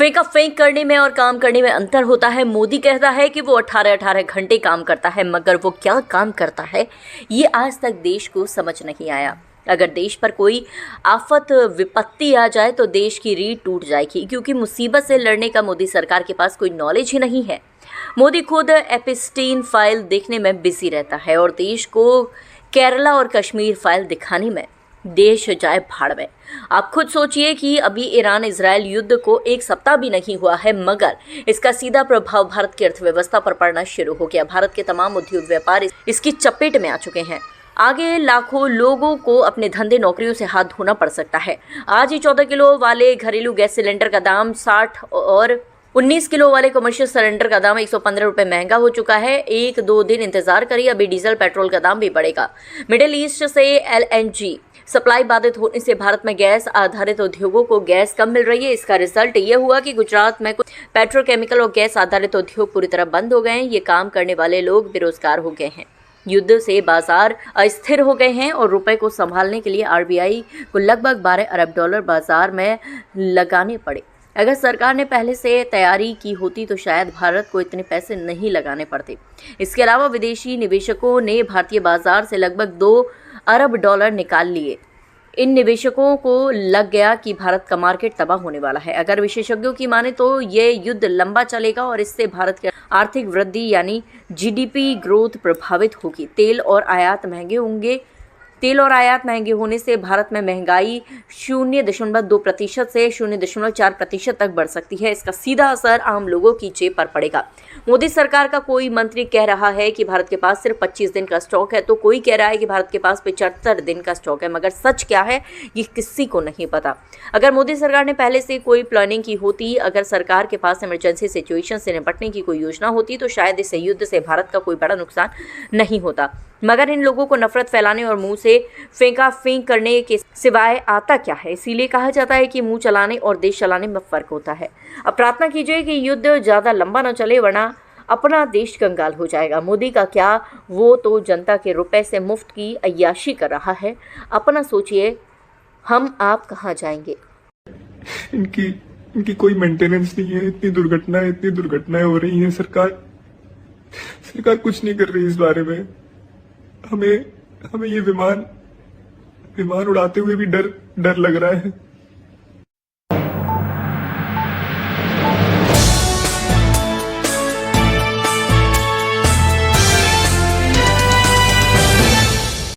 फेंका फेंक करने में और काम करने में अंतर होता है। मोदी कहता है कि वो 18-18 घंटे काम करता है, मगर वो क्या काम करता है ये आज तक देश को समझ नहीं आया। अगर देश पर कोई आफत विपत्ति आ जाए तो देश की रीढ़ टूट जाएगी, क्योंकि मुसीबत से लड़ने का मोदी सरकार के पास कोई नॉलेज ही नहीं है। मोदी खुद एपिस्टीन फाइल देखने में बिजी रहता है और देश को केरला और कश्मीर फाइल दिखाने में देश जाए भाड़ में। आप खुद सोचिए कि अभी ईरान इजराइल युद्ध को एक सप्ताह भी नहीं हुआ है, मगर इसका सीधा प्रभाव भारत की अर्थव्यवस्था पर पड़ना शुरू हो गया। भारत के तमाम उद्योग व्यापार इसकी चपेट में आ चुके हैं। आगे लाखों लोगों को अपने धंधे नौकरियों से हाथ धोना पड़ सकता है। आज ही 14 किलो वाले घरेलू गैस सिलेंडर का दाम 60 और 19 किलो वाले कमर्शियल सिलेंडर का दाम 115 रुपये महंगा हो चुका है। 1-2 दिन इंतजार करिए, अभी डीजल पेट्रोल का दाम भी बढ़ेगा। मिडिल ईस्ट से LNG सप्लाई बाधित होने से भारत में गैस आधारित उद्योगों को गैस कम मिल रही है। इसका रिजल्ट ये हुआ कि गुजरात में कुछ पेट्रोकेमिकल और गैस आधारित उद्योग पूरी तरह बंद हो गए हैं। ये काम करने वाले लोग बेरोजगार हो गए हैं। युद्ध से बाजार अस्थिर हो गए हैं और रुपए को संभालने के लिए RBI को लगभग 12 अरब डॉलर बाजार में लगाने पड़े। अगर सरकार ने पहले से तैयारी की होती तो शायद भारत को इतने पैसे नहीं लगाने पड़ते। इसके अलावा विदेशी निवेशकों ने भारतीय बाजार से लगभग 2 अरब डॉलर निकाल लिए। इन निवेशकों को लग गया कि भारत का मार्केट तबाह होने वाला है। अगर विशेषज्ञों की माने तो ये युद्ध लंबा चलेगा और इससे भारत की आर्थिक वृद्धि यानी GDP ग्रोथ प्रभावित होगी। तेल और आयात महंगे होने से भारत में महंगाई 0.2% से 0.4% तक बढ़ सकती है। इसका सीधा असर आम लोगों की जेब पर पड़ेगा। मोदी सरकार का कोई मंत्री कह रहा है कि भारत के पास सिर्फ 25 दिन का स्टॉक है, तो कोई कह रहा है कि भारत के पास 75 दिन का स्टॉक है, मगर सच क्या है ये किसी को नहीं पता। अगर मोदी सरकार ने पहले से कोई प्लानिंग की होती, अगर सरकार के पास इमरजेंसी सिचुएशन से निपटने की कोई योजना होती, तो शायद इस युद्ध से भारत का कोई बड़ा नुकसान नहीं होता। मगर इन लोगों को नफरत फैलाने और मुंह से फेंका फेंक करने के सिवाय आता क्या है। इसीलिए कहा जाता है कि मुंह चलाने और देश चलाने में फर्क होता है। अब प्रार्थना कीजिए कि युद्ध ज़्यादा लंबा न चले, वरना अपना देश कंगाल हो जाएगा। मोदी का क्या, वो तो जनता के रुपए से मुफ्त की अय्याशी कर रहा है। अपना सोचिए, हम आप कहाँ जाएंगे। इनकी कोई मेंटेनेंस नहीं है। इतनी दुर्घटनाएं हो रही हैं। सरकार कुछ नहीं कर रही इस बारे में। हमें ये विमान उड़ाते हुए भी डर लग रहा है।